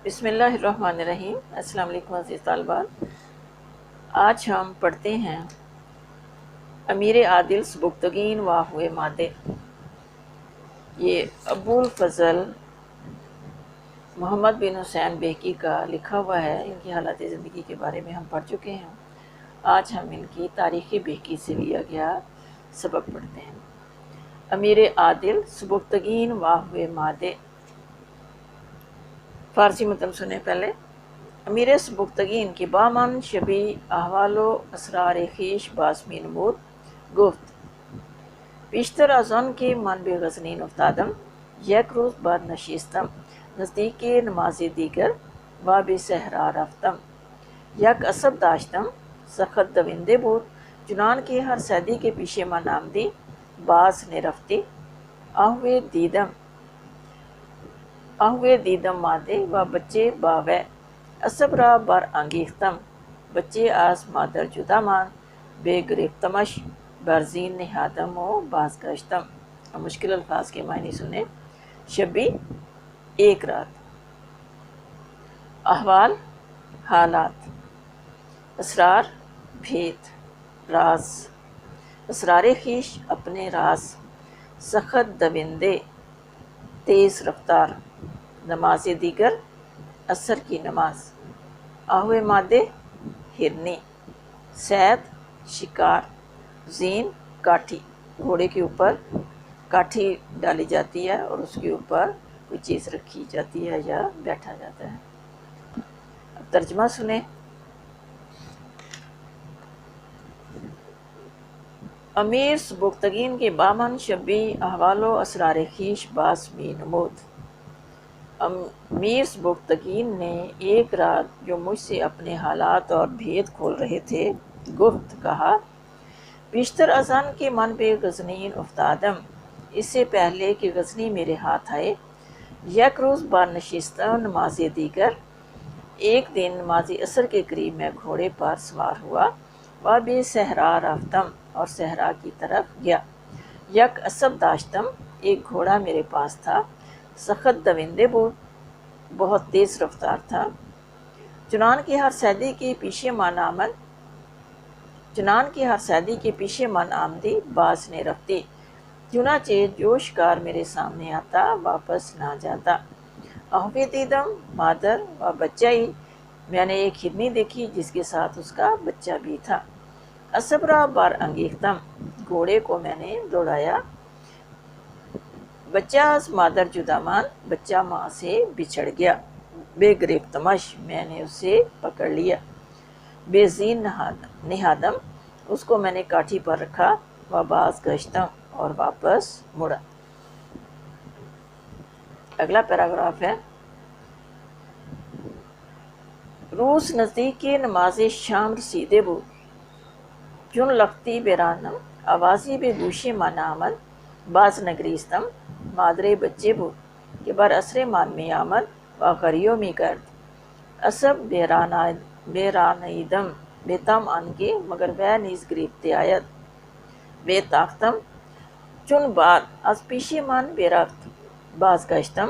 بسم اللہ الرحمن الرحیم۔ السلام علیکم عزیز طالبان۔ آج ہم پڑھتے ہیں امیر عادل سبکتگین و ہوئے مادے۔ یہ ابو الفضل محمد بن حسین بیکی کا لکھا ہوا ہے۔ ان کی حالات زندگی کے بارے میں ہم پڑھ چکے ہیں۔ آج ہم ان کی تاریخ بیکی سے لیا گیا سبق پڑھتے ہیں۔ امیر عادل سبکتگین و ہوئے مادے۔ فارسی متن سنیں پہلے۔ امیر سبکتگین کی بامن شبی احوال و اسرار خویش باسمی نمود گفت پیشتر از آن که من به غزنین افتادم یک روز بعد نشستم نزدیک نماز دیگر و به صحرا رفتم. یک اسب داشتم سخت دونده بود چنان که هر صیدی که پیش من آمدی باز نرفتی. آهوی دیدم ماده و بچه باوه اسب را بر انگیختم بچه از مادر جدا ماند بگرفتمش بر زین نهادم و بازگشتم. مشکل الفاظ کے معنی سنیں۔ شبی ایک رات، احوال حالات، اسرار بھید، راز، اسرار خویش اپنے راز، سخت دوندے تیز رفتار، نماز دیگر عصر کی نماز، آہوے مادے ہرنی، صید شکار، زین کاٹھی، گھوڑے کے اوپر کاٹھی ڈالی جاتی ہے اور اس کے اوپر کوئی چیز رکھی جاتی ہے یا بیٹھا جاتا ہے۔ اب ترجمہ سنیں۔ امیر سبکتگین کے بامن شبی احوال و اسرار خویش باسمی نمود۔ امیر سبکتگین نے ایک رات جو مجھ سے اپنے حالات اور بھید کھول رہے تھے گفت کہا بیشتر از آن کہ من بے غزنین افتادم، اس سے پہلے کہ غزنی میرے ہاتھ آئے، یک روز بار نشستہ نماز دیگر، ایک دن نماز عصر کے قریب میں گھوڑے پر سوار ہوا و بے صحرا رفتم اور صحرا کی طرف گیا. یک اسب داشتم، ایک گھوڑا میرے پاس تھا، سخت دوندے بود، بہت تیز رفتار تھا، چنان کہ ہر صیدی کے پیچھے من آمدی باز نے رفتی، چنانچہ جو شکار میرے سامنے آتا واپس نہ جاتا. آہوی دیدم مادر و بچائی، میں نے ایک ہرنی دیکھی جس کے ساتھ اس کا بچہ بھی تھا. اسب را بر انگیختم، گھوڑے کو میں نے دوڑایا. بچہ از مادر جدا مان، بچہ ماں سے بچھڑ گیا. بے گرفتمش، میں نے اسے پکڑ لیا. بے زین نہادم، اس کو میں نے کاٹھی پر رکھا. و باز گشتم، اور واپس مڑا. اگلا پیراگراف ہے۔ روز نزدیک نماز شام رسیده بود چون لختی برانم آوازی به گوش من آمد باز نگریستم. مادر بچه بود که بر عصر من می آمد و غریو می کرد. اسب بیرانیدم بیتم آنکه مگر وہ نیز گریفته آید. بے تاختم چون بعد از پیش من برفت بازگشتم.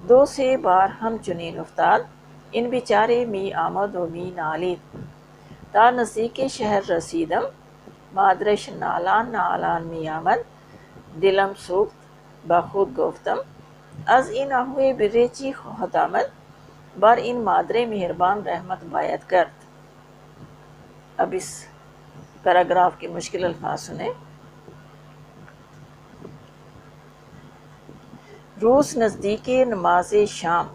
دو سه بار همچنین افتاد. این بیچاره می آمد و می نالید تا نزدیک شهر رسیدم. مادرش نالان می آمد. دلم سوخت، با خود گفتم از این آهوی بره چی خواهد آمد؟ بر این مادر مہربان رحمت باید کرد. اب اس پیراگراف کے مشکل الفاظ سنیں۔ روز نزدیک نماز شام،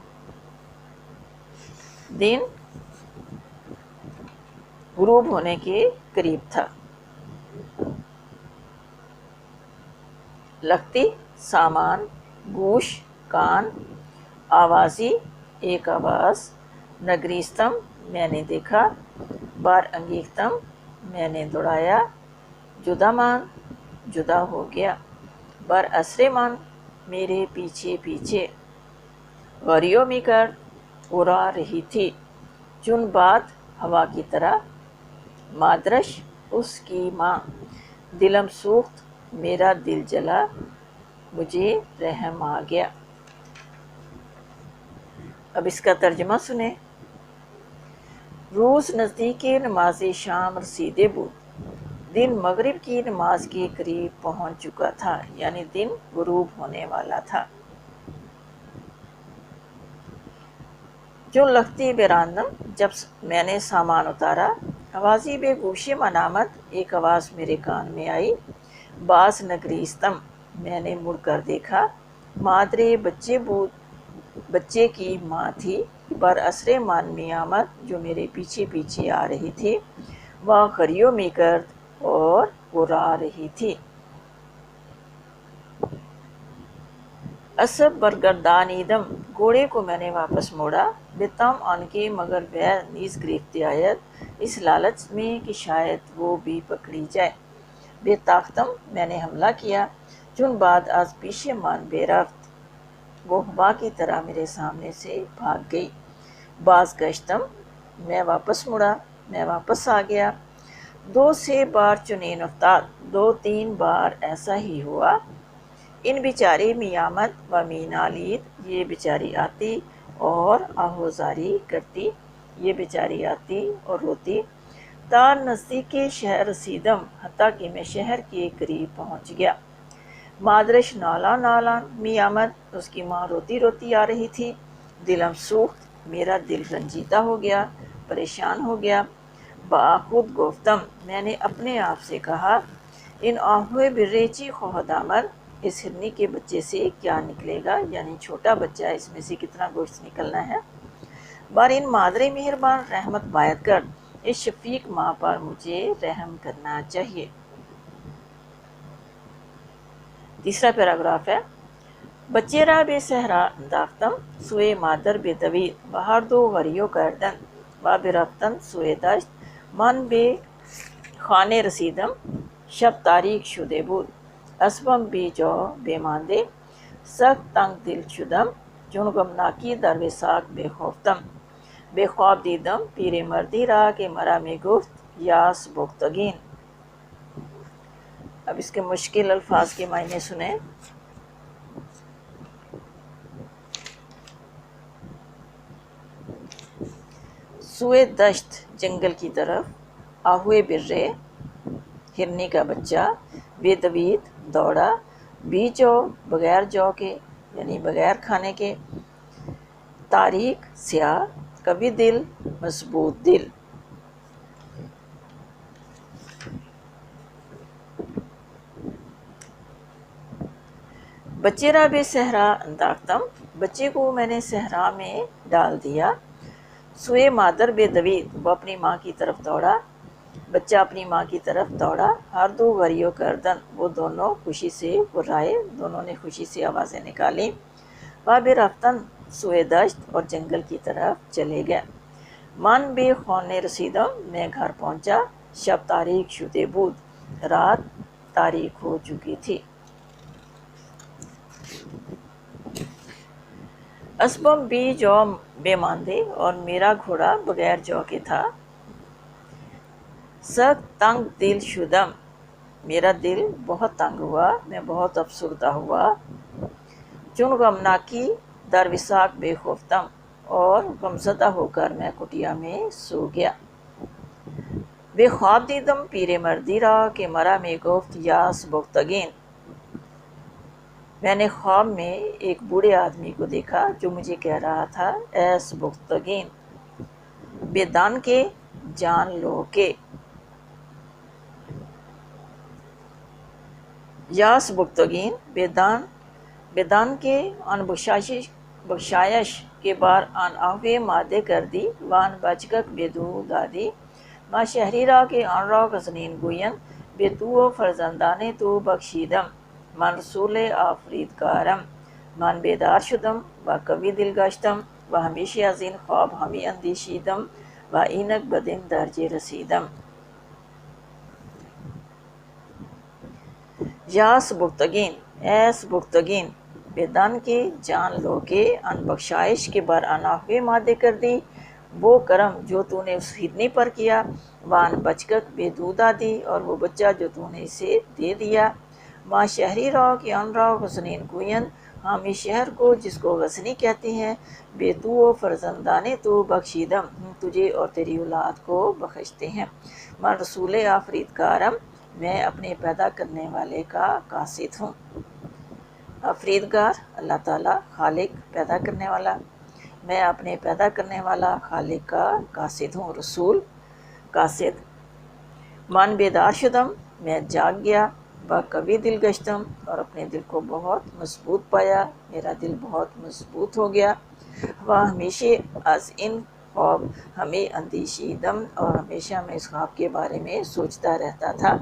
دن غروب ہونے کے قریب تھا. لختی سامان، گوش کان، آوازی ایک آواز، نگریستم میں نے دیکھا، بار انگیختم میں نے دوڑایا، جدا مان جدا ہو گیا، بر عصر من میرے پیچھے پیچھے، غریو می کر اڑا رہی تھی، چن باد ہوا کی طرح، مادرش اس کی ماں، دلم سوخت میرا دل جلا، مجھے رحم آ گیا. اب اس کا ترجمہ سنیں۔ روز نزدیک نماز شام رسیدے بود، دن مغرب کی نماز کے قریب پہنچ چکا تھا، یعنی دن غروب ہونے والا تھا۔ چون لختی براندم، جب میں نے سامان اتارا، آوازی بے گوش من آمد، ایک آواز میرے کان میں آئی، باز نگریستم، میں نے مڑ کر دیکھا، مادرے بچے بود، بچے کی ماں تھی، بر اثر من می آمد، جو میرے پیچھے پیچھے آ رہی تھی، وہ غریو می کرد، اور وہ را رہی تھی۔ اسب برگردانیدم، گھوڑے کو میں نے واپس موڑا، بتم ان کے، مگر وہ نیز گرفت آید، اس لالچ میں کہ شاید وہ بھی پکڑی جائے، بے طاقتم، میں نے حملہ کیا، چون بعد از پیش من بے رفت، وہ ہوا کی طرح میرے سامنے سے بھاگ گئی، باز گشتم، میں واپس مڑا، میں واپس آ گیا، دو سے بار چنین افتاد، دو تین بار ایسا ہی ہوا، ان بیچاری می آمد و می نالید، یہ بیچاری آتی اور آہوزاری کرتی، یہ بیچاری آتی اور روتی، تا نزدیک شہر رسیدم، حتیٰ کہ میں شہر کے قریب پہنچ گیا، مادرش نالا نالا می آمد، اس کی ماں روتی روتی آ رہی تھی، دلم سوخت، میرا دل رنجیدہ ہو گیا، پریشان ہو گیا، بآخود گفتم، میں نے اپنے آپ سے کہا، ان آہوئے برریچی خواہد آمد، اس ہرنی کے بچے سے کیا نکلے گا، یعنی چھوٹا بچہ، اس میں سے کتنا گوشت نکلنا ہے، بار ان مادر مہربان، رحمت باید کر، اس شفیق ماں پر مجھے رحم کرنا چاہیے۔ تیسرا پیراگراف ہے، بچے را بے صحرا انداختم، سوئے مادر بے دوید، بہر دو غریو کردن، و برفتن سوئے دشت، من بے خانے رسیدم، شب تاریک شده بود، اسبم بی جا بمانده، سخت تنگ دل شدم، چون غمناکی در وثاق بے خوفتم، بے خواب دیدم پیر مردی را کہ مرا میں گفت، یاس بختگین۔ اب اس کے مشکل الفاظ کے معنی سنیں۔ سوئے دشت، جنگل کی طرف، آہوئے برے، ہرنی کا بچہ، بے دوید، دوڑا، بی جو، بغیر جو کے، یعنی بغیر کھانے کے، تاریک، سیاہ، قوی دل، مضبوط دل۔ بچے را بے صحرا انداختم، بچے کو میں نے صحرا میں ڈال دیا، سوئے مادر بے دوید، وہ اپنی ماں کی طرف دوڑا، بچہ اپنی ماں کی طرف دوڑا، ہر دو غریو کردن، وہ دونوں خوشی سے غرائے، دونوں نے خوشی سے آوازیں نکالیں، وہ بے رفتن سوئے دشت، اور جنگل کی طرف چلے گئے، من بے خونے رسیدم، میں گھر پہنچا، شب تاریک شده بود، رات تاریک ہو چکی تھی۔ اسبم بی جو بے ماندے، اور میرا گھوڑا بغیر جو کے تھا، سخت تنگ دل شدم، میرا دل بہت تنگ ہوا، میں بہت افسردہ ہوا، چون غمناکی در وثاق بے خوفتم، اور غمزدہ ہو کر میں کٹیا میں سو گیا، بے خواب دیدم پیر مردی را کہ مرا میں گفت، یاس بختگین، میں نے خواب میں ایک بوڑھے آدمی کو دیکھا جو مجھے کہہ رہا تھا، ایس بختگین، بے دان کے، جان لو کے، یاس بختگین، بے دان کے، ان بخشایش کے بار ان آہوے مادے کر دی، وان بچگک بے دو دادی، ما شہری را کے ان را غزنین گوین، بے تو فرزندان تو بخشیدم، من رسول آفریدگارم، من بیدار شدم و قوی دل گشتم، و ہمیشہ از این خواب ہمی اندیشیدم، و اینک بدین درجے رسیدم۔ یاس بختگین، ایس بختگین، بے دان کے، جان لو کے، ان بخشائش کے بر ان آہوے مادے کر دی، وہ کرم جو تو نے اس ہرنی پر کیا، وان بچگک بے دو دادی، اور وہ بچہ جو تو نے اسے دے دیا، ماں شہری را کہ ان را غزنین گوین، حامی شہر کو جس کو غزنی کہتے ہیں، بے تو و فرزندانے تو بخشیدم، تجھے اور تیری اولاد کو بخشتے ہیں۔ من رسول آفرید کارم، میں اپنے پیدا کرنے والے کا قاصد ہوں۔ آفریدگار اللہ تعالیٰ، خالق پیدا کرنے والا، میں اپنے پیدا کرنے والا خالق کا قاصد ہوں، رسول قاصد۔ من بیدار شدم، میں جاگ گیا، با قوی دل گشتم، اور اپنے دل کو بہت مضبوط پایا، میرا دل بہت مضبوط ہو گیا۔ وہ ہمیشہ از ان خواب ہمیں اندیشیدم، اور ہمیشہ میں اس خواب کے بارے میں سوچتا رہتا تھا۔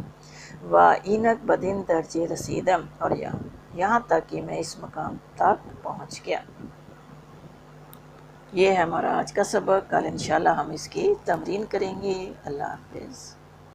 وہ اینک بدن درجے رسیدم، اور یہاں تک کہ میں اس مقام تک پہنچ گیا۔ یہ ہے ہمارا آج کا سبق، کل انشاءاللہ ہم اس کی تمرین کریں گے۔ اللہ حافظ۔